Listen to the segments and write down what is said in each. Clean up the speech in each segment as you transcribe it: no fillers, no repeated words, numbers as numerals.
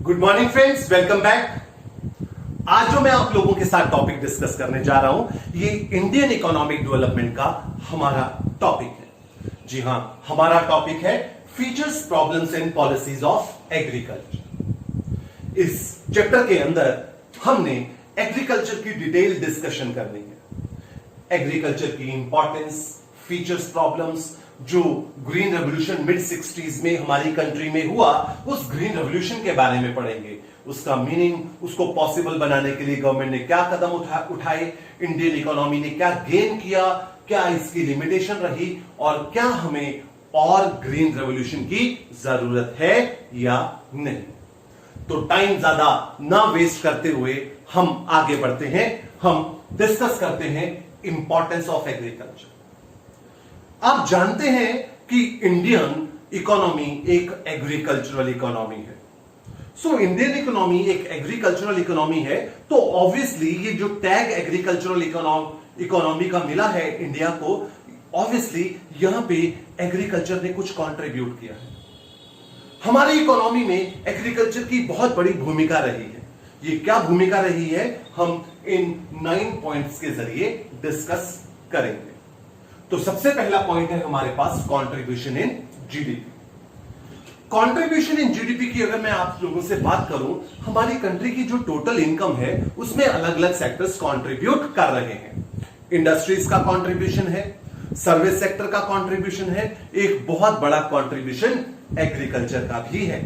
Good morning friends, welcome back. आज जो मैं आप लोगों के साथ टॉपिक डिस्कस करने जा रहा हूं, ये इंडियन इकोनॉमिक डेवलपमेंट का हमारा टॉपिक है। जी हां, हमारा टॉपिक है features, problems and policies of agriculture. इस चैप्टर के अंदर हमने एग्रीकल्चर की डिटेल डिस्कशन करनी है। एग्रीकल्चर की इंपॉर्टेंस, फीचर्स, प्रॉब्लम्स, जो ग्रीन रेवोल्यूशन मिड 60s में हमारी कंट्री में हुआ, उस ग्रीन रेवोल्यूशन के बारे में पढ़ेंगे। उसका मीनिंग, उसको पॉसिबल बनाने के लिए गवर्नमेंट ने क्या कदम उठाए, इंडियन इकोनॉमी ने क्या गेन किया, क्या इसकी लिमिटेशन रही और क्या हमें और ग्रीन रेवोल्यूशन की जरूरत है या नहीं। तो टाइम ज्यादा ना वेस्ट करते हुए हम आगे बढ़ते हैं। हम डिस्कस करते हैं इंपॉर्टेंस ऑफ एग्रीकल्चर। आप जानते हैं कि इंडियन इकोनॉमी एक एग्रीकल्चरल इकोनॉमी है। सो इंडियन इकोनॉमी एक एग्रीकल्चरल इकोनॉमी है, तो ऑब्वियसली ये जो टैग एग्रीकल्चरल इकोनॉमी का मिला है इंडिया को, ऑब्वियसली यहां पे एग्रीकल्चर ने कुछ कंट्रीब्यूट किया है। हमारी इकोनॉमी में एग्रीकल्चर की बहुत बड़ी भूमिका रही है। ये क्या भूमिका रही है, हम इन 9 पॉइंट्स के जरिए डिस्कस करेंगे। तो सबसे पहला पॉइंट है हमारे पास contribution in GDP. Contribution in GDP की अगर मैं आप लोगों से बात करूं, हमारी कंट्री की जो टोटल इनकम है उसमें अलग अलग सेक्टर्स कंट्रीब्यूट कर रहे हैं। इंडस्ट्रीज का कंट्रीब्यूशन है, सर्विस सेक्टर का कंट्रीब्यूशन है, एक बहुत बड़ा कंट्रीब्यूशन एग्रीकल्चर का भी है।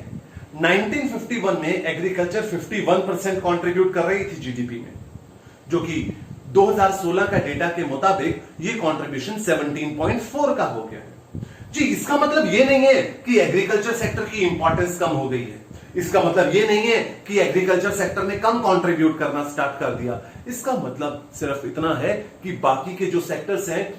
1951 में एग्रीकल्चर 51% कंट्रीब्यूट कर रही थी जीडीपी में, जो कि 2016 का डेटा के मुताबिक ये कंट्रीब्यूशन 17.4 का हो गया है। जी, इसका मतलब ये नहीं है कि एग्रीकल्चर सेक्टर की इंपॉर्टेंस कम हो गई है। इसका मतलब ये नहीं है कि एग्रीकल्चर सेक्टर ने कम कंट्रीब्यूट करना स्टार्ट कर दिया। इसका मतलब सिर्फ इतना है कि बाकी के जो सेक्टर्स हैं,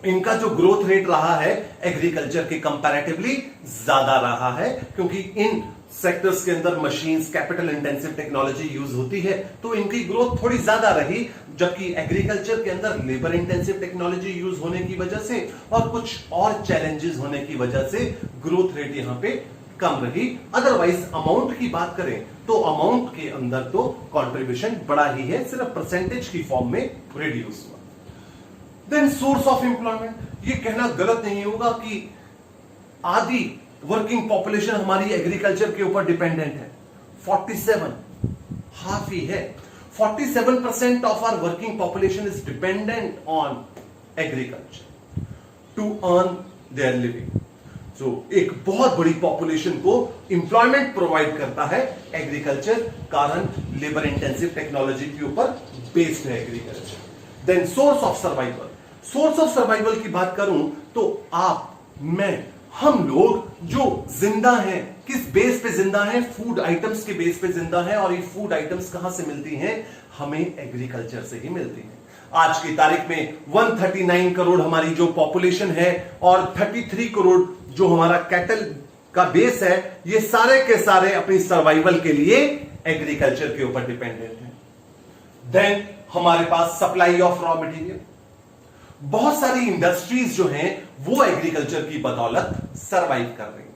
इनका जो ग्रोथ रेट रहा है एग्रीकल्चर के कंपैरेटिवली ज्यादा रहा है, क्योंकि इन सेक्टर्स के अंदर machines, capital intensive technology use होती है, तो इनकी ग्रोथ थोड़ी ज्यादा रही। जबकि एग्रीकल्चर के अंदर लेबर इंटेंसिव टेक्नोलॉजी यूज होने की वजह से और कुछ और चैलेंजेस होने की वजह से ग्रोथ रेट यहां पे कम रही। अदरवाइज अमाउंट की बात करें तो अमाउंट के अंदर तो कंट्रीब्यूशन बड़ा ही है, सिर्फ परसेंटेज की फॉर्म में रिड्यूस हुआ। देन सोर्स ऑफ एम्प्लॉयमेंट, ये कहना गलत नहीं होगा कि आधी वर्किंग पॉपुलेशन हमारी एग्रीकल्चर के ऊपर डिपेंडेंट है। 47 हाफ ही है। 47% of our working population is dependent on agriculture to earn their living. So, एक बहुत बड़ी पॉपुलेशन को एम्प्लॉयमेंट प्रोवाइड करता है एग्रीकल्चर, कारण लेबर इंटेंसिव टेक्नोलॉजी के ऊपर बेस्ड है agriculture. Then source of survival. Source of survival की बात करूं तो आप, मैं, हम लोग जो जिंदा हैं, किस बेस पे जिंदा हैं? फूड आइटम्स के बेस पे जिंदा हैं। और ये फूड आइटम्स कहां से मिलती हैं? हमें एग्रीकल्चर से ही मिलती हैं। आज की तारीख में 139 करोड़ हमारी जो पॉपुलेशन है और 33 करोड़ जो हमारा कैटल का बेस है, ये सारे के सारे अपनी सर्वाइवल के लिए एग्रीकल्चर के ऊपर डिपेंडेंट हैं। देन हमारे पास सप्लाई ऑफ रॉ मटेरियल। बहुत सारी इंडस्ट्रीज जो हैं वो एग्रीकल्चर की बदौलत सरवाइव कर रही हैं।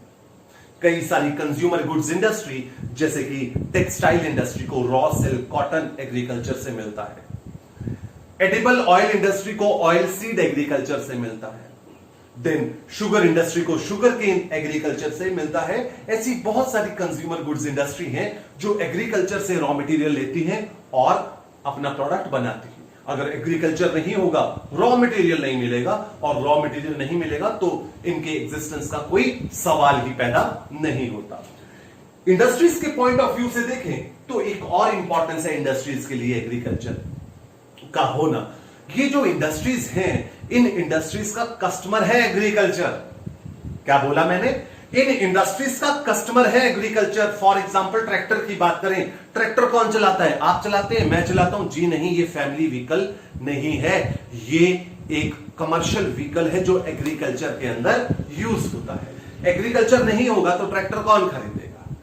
कई सारी कंज्यूमर गुड्स इंडस्ट्री जैसे कि टेक्सटाइल इंडस्ट्री को रॉ सिल्क, कॉटन एग्रीकल्चर से मिलता है। एडिबल ऑयल इंडस्ट्री को ऑयल सीड एग्रीकल्चर से मिलता है। देन शुगर इंडस्ट्री को शुगर केन एग्रीकल्चर से मिलता है। ऐसी बहुत सारी कंज्यूमर गुड्स इंडस्ट्री हैं जो एग्रीकल्चर से रॉ मटेरियल लेती हैं और अपना प्रोडक्ट बनाती है। अगर एग्रीकल्चर नहीं होगा, रॉ मटेरियल नहीं मिलेगा, और रॉ मटेरियल नहीं मिलेगा तो इनके एग्जिस्टेंस का कोई सवाल ही पैदा नहीं होता। इंडस्ट्रीज के पॉइंट ऑफ व्यू से देखें तो एक और इंपॉर्टेंस है इंडस्ट्रीज के लिए एग्रीकल्चर का होना। ये जो इंडस्ट्रीज हैं, इन इंडस्ट्रीज का कस्टमर है एग्रीकल्चर। क्या बोला मैंने? इन इंडस्ट्रीज का कस्टमर है एग्रीकल्चर। फॉर एग्जांपल ट्रैक्टर की बात करें, ट्रैक्टर कौन चलाता है? आप चलाते हैं, मैं चलाता हूं? जी नहीं, ये फैमिली व्हीकल नहीं है, ये एक कमर्शियल व्हीकल है जो एग्रीकल्चर के अंदर यूज होता है। एग्रीकल्चर नहीं होगा तो ट्रैक्टर कौन खरीदेगा?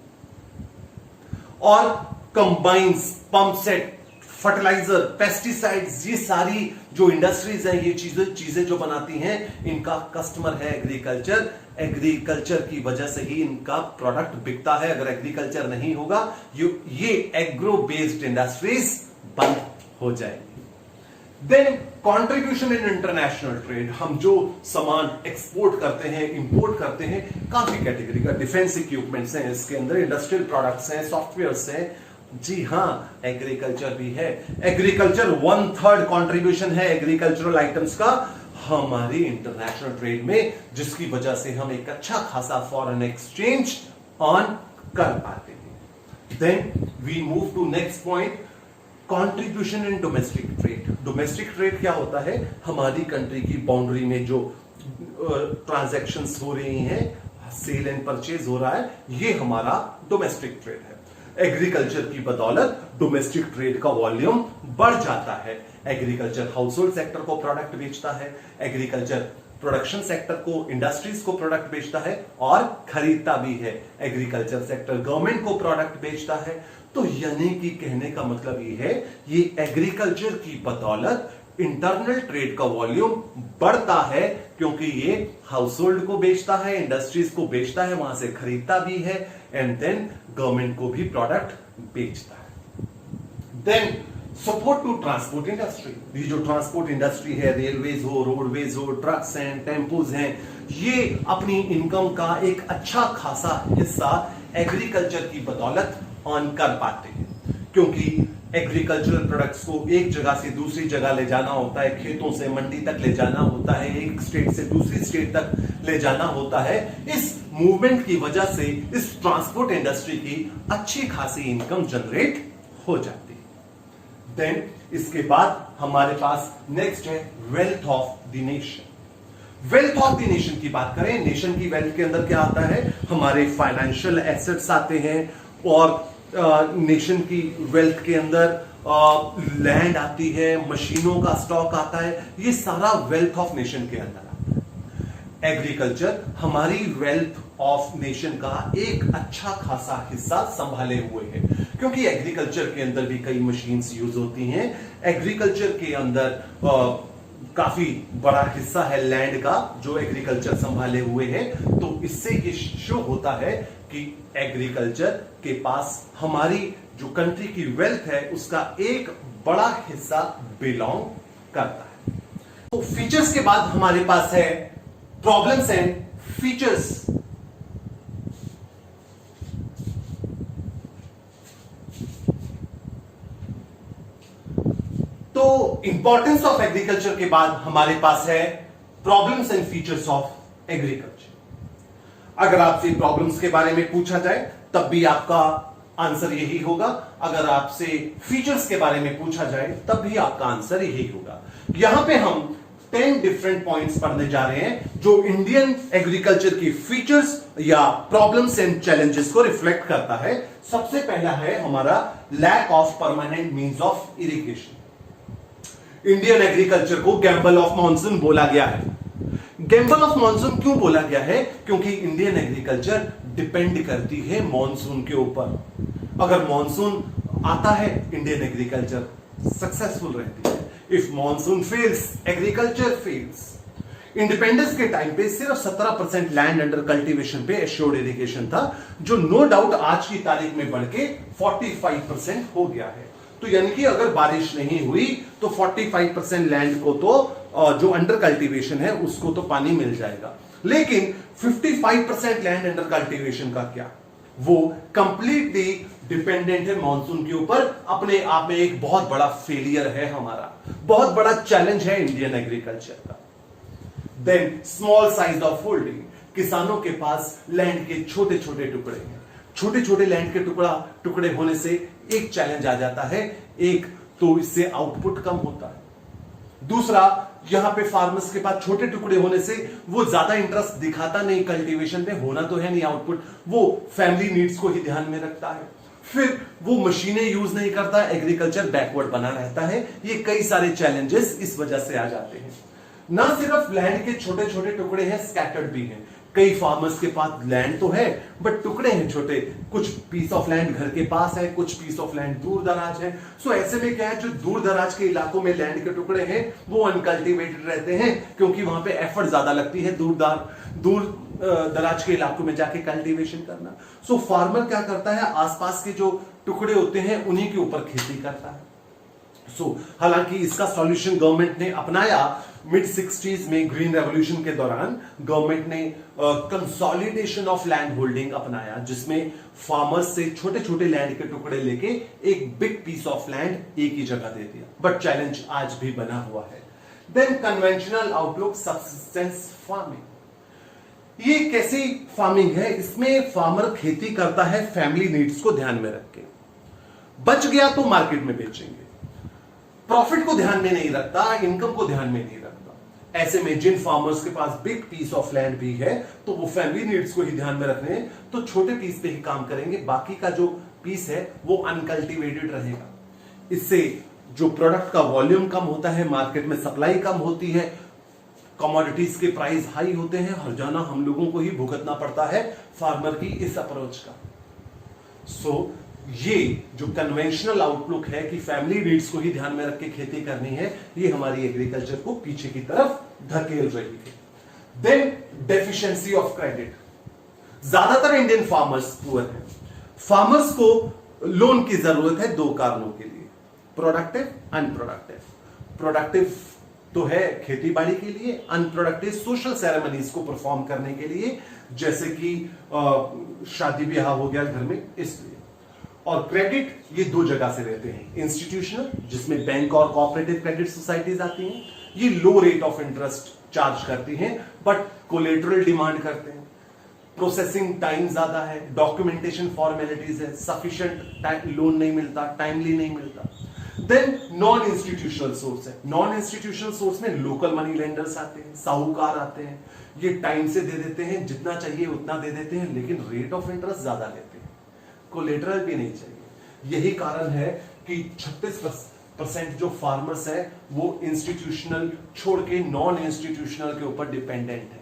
और combines, pump set, fertiliser, pesticides, ये सारी जो इंडस्ट्रीज हैं, ये चीजें जो बनाती हैं, इनका कस्टमर है एग्रीकल्चर। एग्रीकल्चर की वजह से ही इनका प्रोडक्ट बिकता है। अगर एग्रीकल्चर नहीं होगा ये एग्रो बेस्ड इंडस्ट्रीज बंद हो जाएगी। Then contribution in international trade, हम जो सामान एक्सपोर्ट करते हैं, इंपोर्ट करते हैं, काफी कैटेगरी का, डिफेंस इक्विपमेंट्स हैं इसके अंदर, इंडस्ट्रियल प्रोडक्ट्स हैं, सॉफ्टवेयर्स हैं, जी हां एग्रीकल्चर भी है। एग्रीकल्चर 1/3 कंट्रीब्यूशन है एग्रीकल्चरल आइटम्स का हमारी इंटरनेशनल ट्रेड में, जिसकी वजह से हम एक अच्छा खासा फॉरेन एक्सचेंज अर्न कर पाते हैं। Then we move to next point, contribution in domestic trade. Domestic trade क्या होता है? हमारी कंट्री की बाउंड्री में जो ट्रांजैक्शंस हो रही हैं, सेल एंड परचेज हो रहा है, ये हमारा डोमेस्टिक ट्रेड है। एग्रीकल्चर की बदौलत डोमेस्टिक ट्रेड का वॉल्यूम बढ़ जाता है। एग्रीकल्चर हाउस होल्ड सेक्टर को प्रोडक्ट बेचता है, एग्रीकल्चर प्रोडक्शन सेक्टर को, इंडस्ट्रीज को प्रोडक्ट बेचता है और खरीदता भी है। एग्रीकल्चर सेक्टर गवर्नमेंट को प्रोडक्ट बेचता है। तो यानी कि कहने का मतलब ये है, ये एग्रीकल्चर की बदौलत इंटरनल ट्रेड का वॉल्यूम बढ़ता है, क्योंकि ये हाउस होल्ड को बेचता है, इंडस्ट्रीज को बेचता है, वहां से खरीदता भी है, एंड देन गवर्नमेंट को भी प्रोडक्ट बेचता है। Then support to transport industry, ये जो ट्रांसपोर्ट इंडस्ट्री है, रेलवेज हो, रोडवेज हो, ट्रक्स हैं, टेम्पोज हैं, ये अपनी इनकम का एक अच्छा खासा हिस्सा एग्रीकल्चर की बदौलत अर्न कर पाते हैं, क्योंकि एग्रीकल्चरल प्रोडक्ट्स को एक जगह से दूसरी जगह ले जाना होता है, खेतों से मंडी तक ले जाना होता है, एक स्टेट से दूसरी स्टेट तक ले जाना होता है। इस मूवमेंट की वजह से इस ट्रांसपोर्ट इंडस्ट्री की अच्छी खासी इनकम जनरेट हो जाती है। देन इसके बाद हमारे पास नेक्स्ट है wealth of the nation. Wealth of the nation की बात करें, नेशन की वेल्थ के अंदर क्या आता है? हमारे फाइनेंशियल एसेट्स आते हैं, और नेशन की वेल्थ के अंदर लैंड आती है, मशीनों का स्टॉक आता है, ये सारा वेल्थ ऑफ नेशन के अंदर आता है। एग्रीकल्चर हमारी वेल्थ ऑफ नेशन का एक अच्छा खासा हिस्सा संभाले हुए है, क्योंकि एग्रीकल्चर के अंदर भी कई मशीन्स यूज होती हैं। एग्रीकल्चर के अंदर काफी बड़ा हिस्सा है लैंड का जो एग्रीकल्चर संभाले हुए है। तो इससे ये शो होता है कि एग्रीकल्चर के पास हमारी जो कंट्री की वेल्थ है उसका एक बड़ा हिस्सा बिलोंग करता है। तो फीचर्स के बाद हमारे पास है प्रॉब्लम्स एंड फीचर्स। तो इंपॉर्टेंस ऑफ एग्रीकल्चर के बाद हमारे पास है problems and features of agriculture. अगर आपसे प्रॉब्लम्स के बारे में पूछा जाए तब भी आपका आंसर यही होगा, अगर आपसे फीचर्स के बारे में पूछा जाए तब भी आपका आंसर यही होगा। यहां पे हम 10 डिफरेंट पॉइंट्स पढ़ने जा रहे हैं जो इंडियन एग्रीकल्चर की फीचर्स या प्रॉब्लम्स एंड चैलेंजेस को रिफ्लेक्ट करता है। सबसे पहला है हमारा lack of permanent means of irrigation. Indian agriculture को गैम्बल ऑफ मॉनसून बोला गया है। गैम्बल ऑफ मॉनसून क्यों बोला गया है? क्योंकि इंडियन एग्रीकल्चर डिपेंड करती है मॉनसून के ऊपर। अगर मॉनसून आता है इंडियन एग्रीकल्चर सक्सेसफुल रहती है, if monsoon fails agriculture fails. Independence के टाइम पे सिर्फ 17% लैंड अंडर कल्टीवेशन पे एश्योर्ड इरिगेशन था, जो नो डाउट आज की तारीख में बढ़ के 45% हो गया है। तो यानी कि अगर बारिश नहीं हुई तो 45% लैंड को तो जो अंडर कल्टीवेशन है उसको तो पानी मिल जाएगा, लेकिन 55% लैंड अंडर कल्टीवेशन का क्या? वो कंप्लीटली डिपेंडेंट है मॉनसून के ऊपर। अपने आप में एक बहुत बड़ा फेलियर है हमारा, बहुत बड़ा चैलेंज है इंडियन एग्रीकल्चर का। Then small size of holding, किसानों के पास लैंड के छोटे छोटे टुकड़े हैं। छोटे छोटे लैंड के टुकड़े होने से एक चैलेंज आ जाता है, एक तो इससे आउटपुट कम होता है, दूसरा यहां पे फार्मर्स के पास छोटे टुकड़े होने से वो ज्यादा इंटरेस्ट दिखाता नहीं कल्टीवेशन पे, होना तो है नहीं आउटपुट, वो फैमिली नीड्स को ही ध्यान में रखता है, फिर वो मशीनें यूज नहीं करता, एग्रीकल्चर बैकवर्ड बना रहता है। ये कई सारे चैलेंजेस इस वजह से आ जाते हैं। ना सिर्फ लैंड के छोटे छोटे टुकड़े हैं, स्कैटर्ड भी हैं। कई फार्मर्स के पास लैंड तो है बट टुकड़े हैं छोटे, कुछ पीस ऑफ लैंड घर के पास है, कुछ पीस ऑफ लैंड दूर दराज है। सो ऐसे में क्या है, जो दूर दराज के इलाकों में लैंड के टुकड़े हैं वो अनकल्टिवेटेड रहते हैं, क्योंकि वहां पे एफर्ट ज्यादा लगती है दूर दराज के इलाकों में जाके कल्टीवेशन करना। सो फार्मर क्या करता है, आसपास के जो टुकड़े होते हैं उन्हीं के ऊपर खेती करता है। हालांकि इसका सॉल्यूशन गवर्नमेंट ने अपनाया मिड 60s में, ग्रीन रेवोल्यूशन के दौरान गवर्नमेंट ने कंसोलिडेशन ऑफ लैंड होल्डिंग अपनाया, जिसमें फार्मर्स से छोटे छोटे लैंड के टुकड़े लेके एक बिग पीस ऑफ लैंड एक ही जगह दे दिया। बट चैलेंज आज भी बना हुआ है। Then conventional outlook subsistence farming. ये कैसी फार्मिंग है? इसमें फार्मर खेती करता है फैमिली नीड्स को ध्यान में रख के, बच गया तो मार्केट में बेचेंगे, प्रॉफिट को ध्यान में नहीं रखता, इनकम को ध्यान में नहीं रखता। ऐसे में जिन फार्मर्स के पास बिग पीस ऑफ लैंड भी है तो वो फैमिली नीड्स को ही ध्यान में रख रहे हैं, तो छोटे पीस पे ही काम करेंगे, बाकी का जो पीस है वो अनकल्टिवेटेड रहेगा। इससे जो प्रोडक्ट का वॉल्यूम कम होता है, मार्केट में सप्लाई कम होती है, कमोडिटीज के प्राइस हाई होते हैं, हर जाना हम लोगों को ही भुगतना पड़ता है फार्मर की इस अप्रोच का। सो ये जो कन्वेंशनल आउटलुक है कि फैमिली नीड्स को ही ध्यान में रख के खेती करनी है, ये हमारी एग्रीकल्चर को पीछे की तरफ धकेल रही है। Then deficiency of credit. ज्यादातर इंडियन फार्मर्स पुअर हैं। फार्मर्स को लोन की जरूरत है दो कारणों के लिए, प्रोडक्टिव, अनप्रोडक्टिव। प्रोडक्टिव तो है खेती बाड़ी के लिए, अनप्रोडक्टिव सोशल सेरेमनीज को परफॉर्म करने के लिए, जैसे कि शादी ब्याह हो गया घर में, इसलिए। और क्रेडिट ये दो जगह से रहते हैं, इंस्टीट्यूशनल जिसमें बैंक और कोऑपरेटिव क्रेडिट सोसाइटीज आती हैं, ये लो रेट ऑफ इंटरेस्ट चार्ज करती हैं बट कोलेटरल डिमांड करते हैं, प्रोसेसिंग टाइम ज्यादा है, डॉक्यूमेंटेशन फॉर्मेलिटीज है, सफिशिएंट लोन नहीं मिलता, टाइमली नहीं मिलता। देन नॉन इंस्टीट्यूशनल सोर्स है। नॉन इंस्टीट्यूशनल सोर्स में लोकल मनी लेंडर्स आते हैं, साहूकार आते हैं, ये टाइम से दे देते हैं, जितना चाहिए उतना दे देते हैं, लेकिन रेट ऑफ इंटरेस्ट ज्यादा लेते हैं, कोलेटरल भी नहीं चाहिए। यही कारण है कि 36% जो फार्मर्स है वो इंस्टीट्यूशनल छोड़ के नॉन इंस्टीट्यूशनल के ऊपर डिपेंडेंट है।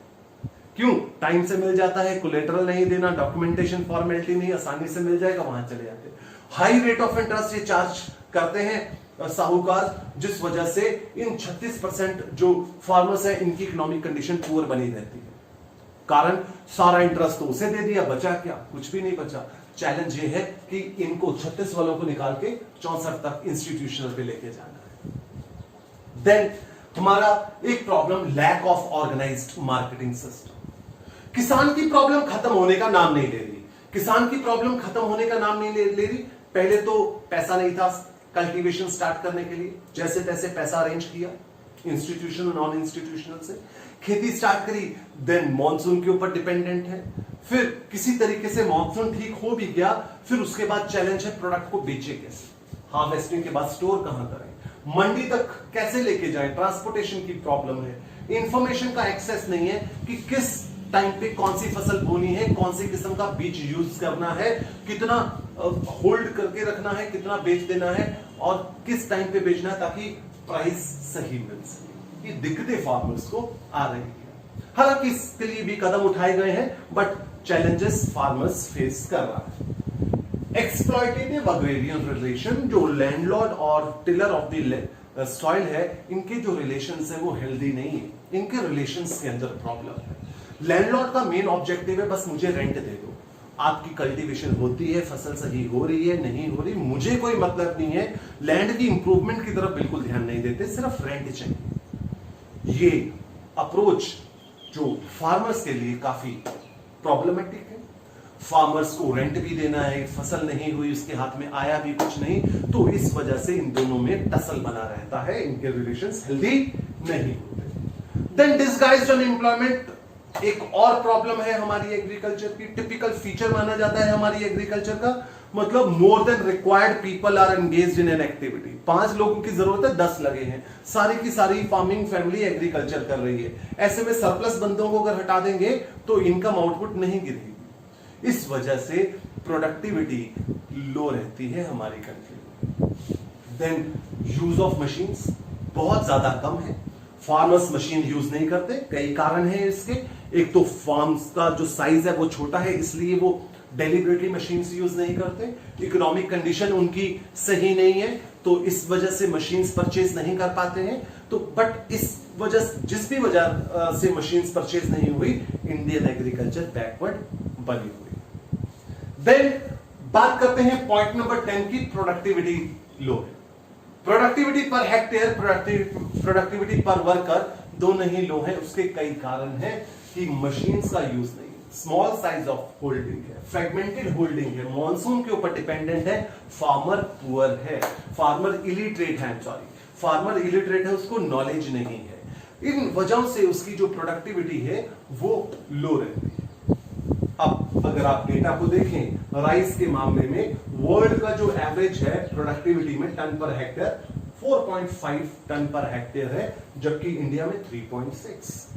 क्यों? टाइम से मिल जाता है, कोलेटरल नहीं देना, डॉक्यूमेंटेशन फॉर्मेलिटी नहीं, आसानी से मिल जाएगा, वहां चले जाते हैं। हाई रेट ऑफ इंटरेस्ट ये चार्ज करते हैं साहूकार, जिस वजह से इन 36% जो फार्मर्स है इनकी इकोनॉमिक कंडीशन पुअर बनी रहती है। कारण सारा इंटरेस्ट तो उसे दे दिया, बचा क्या? कुछ भी नहीं बचा। चैलेंज ये है कि इनको 36 वालों को निकाल के 64 तक इंस्टीट्यूशनल पे लेके जाना है। देन हमारा एक problem, lack of organised marketing system. किसान की प्रॉब्लम खत्म होने का नाम नहीं ले रही। किसान की प्रॉब्लम खत्म होने का नाम नहीं ले रही। पहले तो पैसा नहीं था कल्टीवेशन स्टार्ट करने के लिए, जैसे तैसे पैसा अरेंज किया इंस्टीट्यूशनल नॉन इंस्टीट्यूशनल से, खेती स्टार्ट करी, देन मॉनसून के ऊपर डिपेंडेंट है, फिर किसी तरीके से मॉनसून ठीक हो भी गया, फिर उसके बाद चैलेंज है प्रोडक्ट को बेचे कैसे, हार्वेस्टिंग के बाद स्टोर कहां करें, मंडी तक कैसे लेके जाएं, ट्रांसपोर्टेशन की प्रॉब्लम है, इंफॉर्मेशन का एक्सेस नहीं है कि किस टाइम पे कौन सी फसल बोनी है, कौन सी किस्म का बीज यूज करना है, कितना होल्ड करके रखना है, कितना बेच देना है और किस टाइम पे बेचना है ताकि प्राइस सही मिल सके। ये दिक्कतें फार्मर्स को आ रही है। हालांकि इसके लिए भी कदम उठाए गए हैं बट चैलेंजेस फार्मर्स फेस कर रहा है। एक्सप्लॉयटेटिव अग्रेरियन रिलेशन, जो लैंडलॉर्ड और टिलर ऑफ द सॉइल है, इनके जो रिलेशंस है वो हेल्दी नहीं है, इनके रिलेशंस के अंदर प्रॉब्लम है। लैंडलॉर्ड का मेन ऑब्जेक्टिव है बस मुझे रेंट दे दो, आपकी कल्टीवेशन होती है, फसल सही हो रही है नहीं हो रही, मुझे कोई मतलब नहीं है, लैंड की इंप्रूवमेंट की तरफ बिल्कुल ध्यान नहीं देते, सिर्फ रेंट चाहिए। ये अप्रोच जो फार्मर्स के लिए काफी प्रॉब्लमेटिक है। फार्मर्स को रेंट भी देना है, फसल नहीं हुई, उसके हाथ में आया भी कुछ नहीं, तो इस वजह से इन दोनों में टसल बना रहता है, इनके रिलेशंस हेल्दी नहीं होते। देन डिसगाइज्ड अनएम्प्लॉयमेंट एक और प्रॉब्लम है हमारी एग्रीकल्चर की, टिपिकल फीचर माना जाता है हमारी एग्रीकल्चर का, मतलब more than required people are engaged in an activity. 5 लोगों की जरूरत है, 10 लगे हैं, सारी की सारी फार्मिंग फैमिली एग्रीकल्चर कर रही है। ऐसे में सरप्लस बंदों को अगर हटा देंगे तो इनकम आउटपुट नहीं गिरेगी, इस वजह से प्रोडक्टिविटी लो रहती है हमारी कंट्री में। देन यूज ऑफ मशीन्स बहुत ज्यादा कम है, फार्मर्स मशीन यूज नहीं करते, कई कारण हैं इसके। एक तो फार्म्स का जो साइज है वो छोटा है, इसलिए वो डेलिबरेटली मशीन्स यूज नहीं करते, इकोनॉमिक कंडीशन उनकी सही नहीं है तो इस वजह से मशीन्स परचेज नहीं कर पाते हैं। तो बट इस वजह, जिस भी वजह से मशीन्स परचेज नहीं हुई, इंडियन एग्रीकल्चर बैकवर्ड बनी हुई। देन बात करते हैं पॉइंट नंबर 10 की, प्रोडक्टिविटी लो है। प्रोडक्टिविटी पर हेक्टेयर, प्रोडक्टिविटी पर वर्कर दोनों ही लो है। उसके कई कारण हैं कि मशीन्स का यूज नहीं, स्मॉल साइज ऑफ होल्डिंग है, फ्रेगमेंटेड होल्डिंग है, मॉनसून के ऊपर डिपेंडेंट है, फार्मर पुअर है, फार्मर इलिटरेट है, फार्मर इलिटरेट है, उसको नॉलेज नहीं है। इन वजहों से उसकी जो प्रोडक्टिविटी है वो लो रहती है। अब अगर आप डेटा को देखें, राइस के मामले में वर्ल्ड का जो एवरेज है प्रोडक्टिविटी में ton per hectare 4.5 ton per hectare है, जबकि इंडिया में 3.6।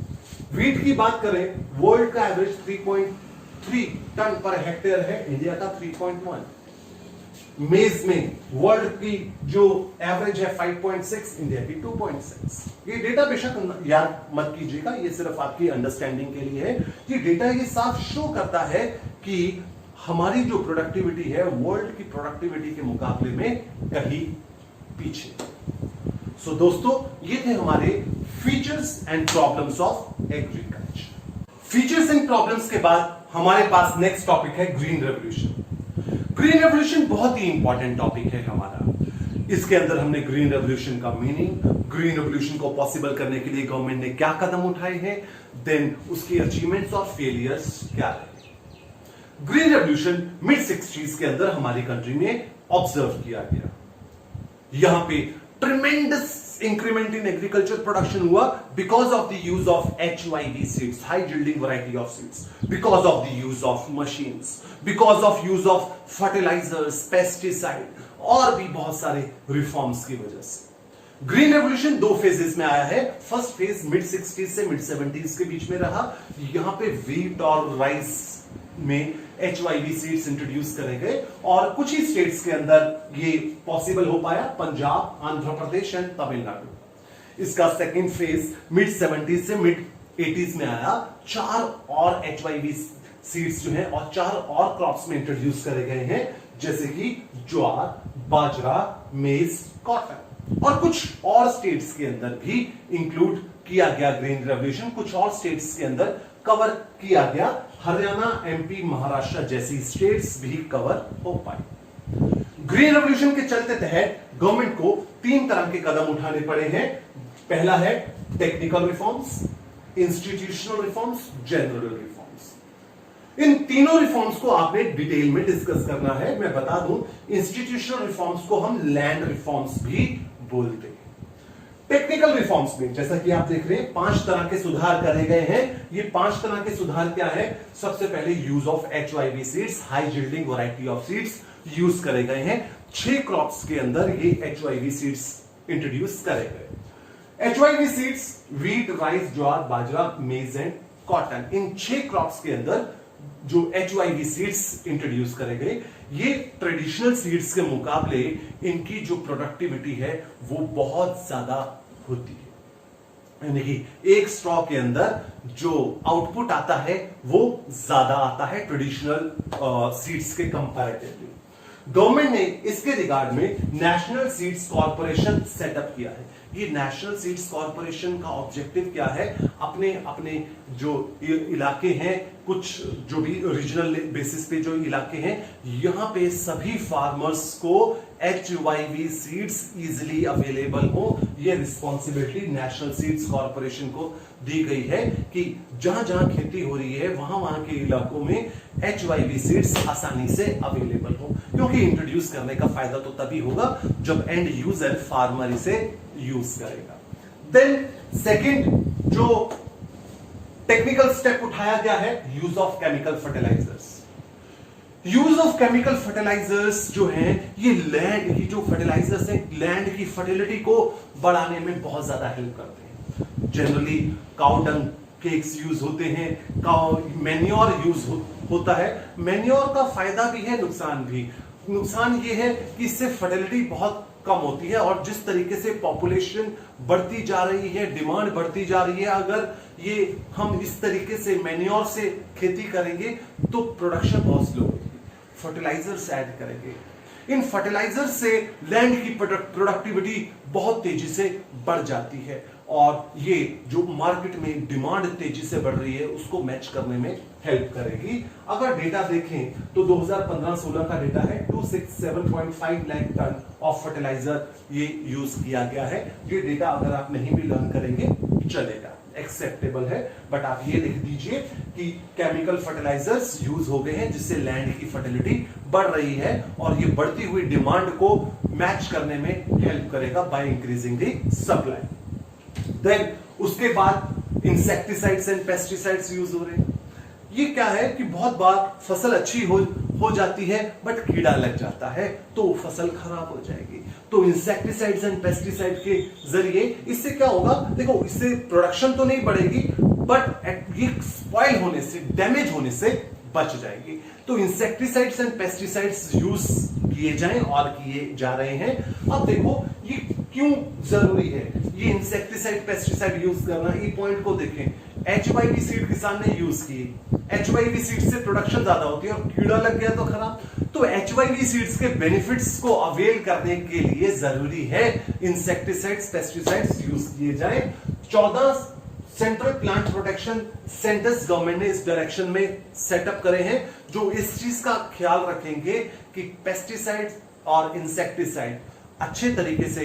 वीट की बात करें, वर्ल्ड का एवरेज 3.3 टन पर हेक्टेयर है, इंडिया का 3.1। मेज में वर्ल्ड की जो एवरेज है 5.6, इंडिया की 2.6। ये डेटा बेशक याद मत कीजिएगा, ये सिर्फ आपकी अंडरस्टैंडिंग के लिए है। ये डेटा ये साफ शो करता है कि हमारी जो प्रोडक्टिविटी है वर्ल्ड की प्रोडक्टिविटी के मुकाबले में कहीं पीछे। सो दोस्तों, ये थे हमारे features and problems of agriculture. Features and problems के बाद हमारे पास नेक्स्ट टॉपिक है ग्रीन रेवोल्यूशन। ग्रीन रेवोल्यूशन बहुत ही इंपॉर्टेंट टॉपिक है हमारा। इसके अंदर हमने ग्रीन रेवोल्यूशन का मीनिंग, ग्रीन रेवोल्यूशन को पॉसिबल करने के लिए गवर्नमेंट ने क्या कदम उठाए हैं, देन उसकी अचीवमेंट्स और फेलियर्स क्या रहे। ग्रीन रेवोल्यूशन मिड 60s के अंदर हमारी कंट्री में ऑब्जर्व किया गया। यहां पे tremendous increment in agriculture production हुआ because of the use of HYV seeds, high yielding variety of seeds, because of the use of machines, because of use of fertilisers, pesticide और भी बहुत सारे रिफॉर्म्स की वजह से। ग्रीन रेवोल्यूशन 2 फेजेस में आया है। फर्स्ट फेज मिड 60s से मिड 70s के बीच में रहा। यहां पे व्हीट और राइस में HYV सीड्स इंट्रोड्यूस करे गए और कुछ ही स्टेट्स के अंदर ये पॉसिबल हो पाया, पंजाब, आंध्र प्रदेश एंड तमिलनाडु। इसका सेकेंड फेज मिड 70s से मिड 80s में आया। 4 और HYV सीड्स जो है और 4 और क्रॉप्स में इंट्रोड्यूस करे गए हैं, जैसे कि ज्वार, बाजरा, मेज, कॉटन। और कुछ और स्टेट्स के अंदर भी इंक्लूड किया गया ग्रीन रेवोल्यूशन। कुछ और स्टेट्स के अंदर कवर किया गया। हरियाणा, MP, महाराष्ट्र जैसी स्टेट्स भी कवर हो पाई। ग्रीन रेवोल्यूशन के चलते तहत गवर्नमेंट को 3 तरह के कदम उठाने पड़े हैं। पहला है technical reforms, institutional reforms, general reforms. इन तीनों रिफॉर्म्स को आपने डिटेल में डिस्कस करना है। मैं बता दूं, इंस्टीट्यूशनल रिफॉर्म्स को हम लैंड रिफॉर्म्स भी बोलते हैं। टेक्निकल रिफॉर्म्स में जैसा कि आप देख रहे हैं 5 तरह के सुधार करे गए हैं। ये 5 तरह के सुधार क्या है? सबसे पहले use of HYV seeds, high yielding variety of seeds use करे गए हैं। 6 क्रॉप्स के अंदर ये HYV सीड्स इंट्रोड्यूस करे गए। HYV सीड्स व्हीट, राइस, ज्वार, बाजरा, मेज एंड कॉटन, इन 6 क्रॉप्स के अंदर जो HYV सीड्स इंट्रोड्यूस करे गए, ये ट्रेडिशनल सीड्स के मुकाबले इनकी जो प्रोडक्टिविटी है वो बहुत ज्यादा होती है। यानी कि एक स्ट्रॉ के अंदर जो आउटपुट आता है वो ज्यादा आता है ट्रेडिशनल सीड्स के कंपैरेटिवली। गवर्नमेंट ने इसके रिगार्ड में नेशनल सीड्स कॉर्पोरेशन सेटअप किया है। ये नेशनल सीड्स कॉर्पोरेशन का ऑब्जेक्टिव क्या है? अपने अपने जो इलाके हैं, कुछ जो भी रीजनल बेसिस पे जो इलाके हैं, यहां पे सभी फार्मर्स को HYV सीड्स इजीली अवेलेबल हो, ये रिस्पॉन्सिबिलिटी नेशनल सीड्स कॉर्पोरेशन को दी गई है कि जहां जहां खेती हो रही है वहां वहां के इलाकों में HYV सीड्स आसानी से अवेलेबल हो। क्योंकि इंट्रोड्यूस करने का फायदा तो तभी होगा जब एंड यूजर फार्मर इसे यूज करेगा। देन सेकंड जो टेक्निकल स्टेप उठाया गया है, use of chemical fertilisers. Use of chemical fertilisers जो हैं, ये लैंड की जो फर्टिलाइजर्स हैं, लैंड की फर्टिलिटी को बढ़ाने में बहुत ज्यादा हेल्प करते हैं। Generally cow dung cakes use होते हैं, काउ मैन्योर यूज होता है। मैन्योर का फायदा भी है, नुकसान भी। नुकसान ये है कि इससे फर्टिलिटी बहुत कम होती है और जिस तरीके से पॉपुलेशन बढ़ती जा रही है, डिमांड बढ़ती जा रही है, अगर ये हम इस तरीके से मैन्योर से खेती करेंगे तो प्रोडक्शन बहुत स्लो होगी। फर्टिलाइजर्स ऐड करेंगे, इन फर्टिलाइजर से लैंड की प्रोडक्टिविटी बहुत तेजी से बढ़ जाती है। और ये जो मार्केट में डिमांड तेजी से बढ़ रही है उसको मैच करने में हेल्प करेगी। अगर डेटा देखें तो 2015-16 का डेटा है, 267.5 लाख टन ऑफ फर्टिलाइजर ये यूज किया गया है। ये डेटा अगर आप नहीं भी लर्न करेंगे चलेगा, एक्सेप्टेबल है, बट आप ये लिख दीजिए कि केमिकल फर्टिलाइजर्स यूज हो गए हैं जिससे लैंड की फर्टिलिटी बढ़ रही है और ये बढ़ती हुई डिमांड को मैच करने में हेल्प करेगा by increasing the supply. Then उसके बाद इंसेक्टिसाइड्स एंड पेस्टिसाइड्स यूज हो रहे हैं। ये क्या है कि बहुत बार फसल अच्छी हो जाती है बट कीड़ा लग जाता है तो फसल खराब हो जाएगी। तो इंसेक्टिसाइड्स एंड पेस्टिसाइड के जरिए इससे क्या होगा, देखो इससे प्रोडक्शन तो नहीं बढ़ेगी बट ये स्पॉइल होने से, डैमेज होने से बच जाएगी। तो इंसेक्टिसाइड्स एंड पेस्टिसाइड्स यूज किए जाएं और किए जा रहे हैं। अब देखो ये क्यों जरूरी है, ये इंसेक्टिसाइड पेस्टिसाइड यूज करना। ये पॉइंट को देखें, HYV सीड किसान ने यूज की, HYV सीड से प्रोडक्शन ज्यादा होती है और कीड़ा लग गया तो खराब। तो HYV सीड्स के बेनिफिट्स को अवेल करने के लिए जरूरी है इंसेक्टिसाइड्स पेस्टिसाइड्स यूज किए जाएं। 14 central plant protection centres government ने इस डायरेक्शन में सेटअप करे हैं जो इस चीज का ख्याल रखेंगे कि पेस्टिसाइड्स और इंसेक्टिसाइड अच्छे तरीके से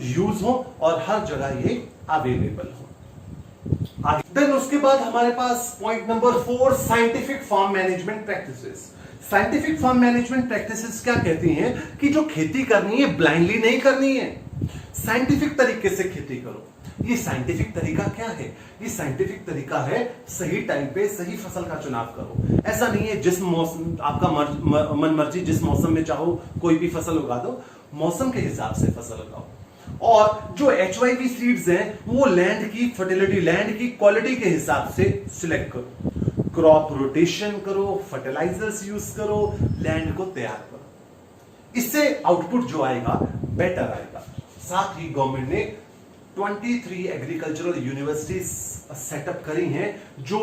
यूज हो और हर जगह ये अवेलेबल हो। देन उसके बाद हमारे पास point number 4, scientific farm management practices. Scientific farm management practices क्या कहती हैं कि जो खेती करनी है ब्लाइंडली नहीं करनी है, साइंटिफिक तरीके से खेती करो। ये साइंटिफिक तरीका क्या है, ये साइंटिफिक तरीका है सही टाइम पे सही फसल का चुनाव करो। ऐसा नहीं है जिस मौसम आपका मन मर्जी जिस मौसम में चाहो कोई भी फसल उगा दो, मौसम के हिसाब से फसल उगाओ। और जो HYV सीड्स हैं वो लैंड की फर्टिलिटी, लैंड की क्वालिटी के हिसाब से सिलेक्ट करो, क्रॉप रोटेशन करो, फर्टिलाइजर्स यूज करो, लैंड को तैयार करो। इससे आउटपुट जो आएगा बेटर आएगा। साथ ही गवर्नमेंट ने 23 एग्रीकल्चरल यूनिवर्सिटीज सेटअप करी हैं जो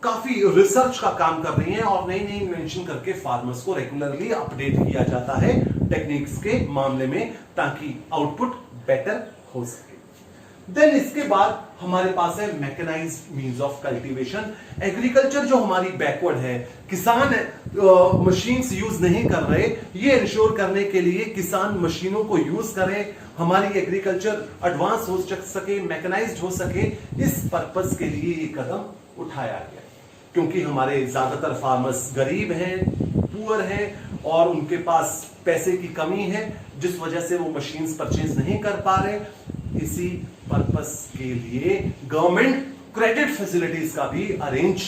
काफी रिसर्च का काम कर रही हैं और नई नई इन्वेंशन करके फार्मर्स को रेगुलरली अपडेट किया जाता है टेक्निक्स के मामले में ताकि आउटपुट बेटर हो सके। देन इसके बाद हमारे पास है mechanised means of cultivation. Agriculture जो हमारी बैकवर्ड है, किसान मशीन्स यूज नहीं कर रहे, ये इंश्योर करने के लिए किसान मशीनों को यूज करें, हमारी एग्रीकल्चर एडवांस हो सके, मैकेनाइज्ड हो सके, इस पर्पस के लिए ये कदम उठाया गया। क्योंकि हमारे ज्यादातर फार्मर्स गरीब हैं, पुअर हैं और उनके पास पैसे की कमी है जिस वजह से वो मशीन्स परचेज नहीं कर पा रहे। इसी पर्पस के लिए गवर्नमेंट क्रेडिट फैसिलिटीज का भी अरेंज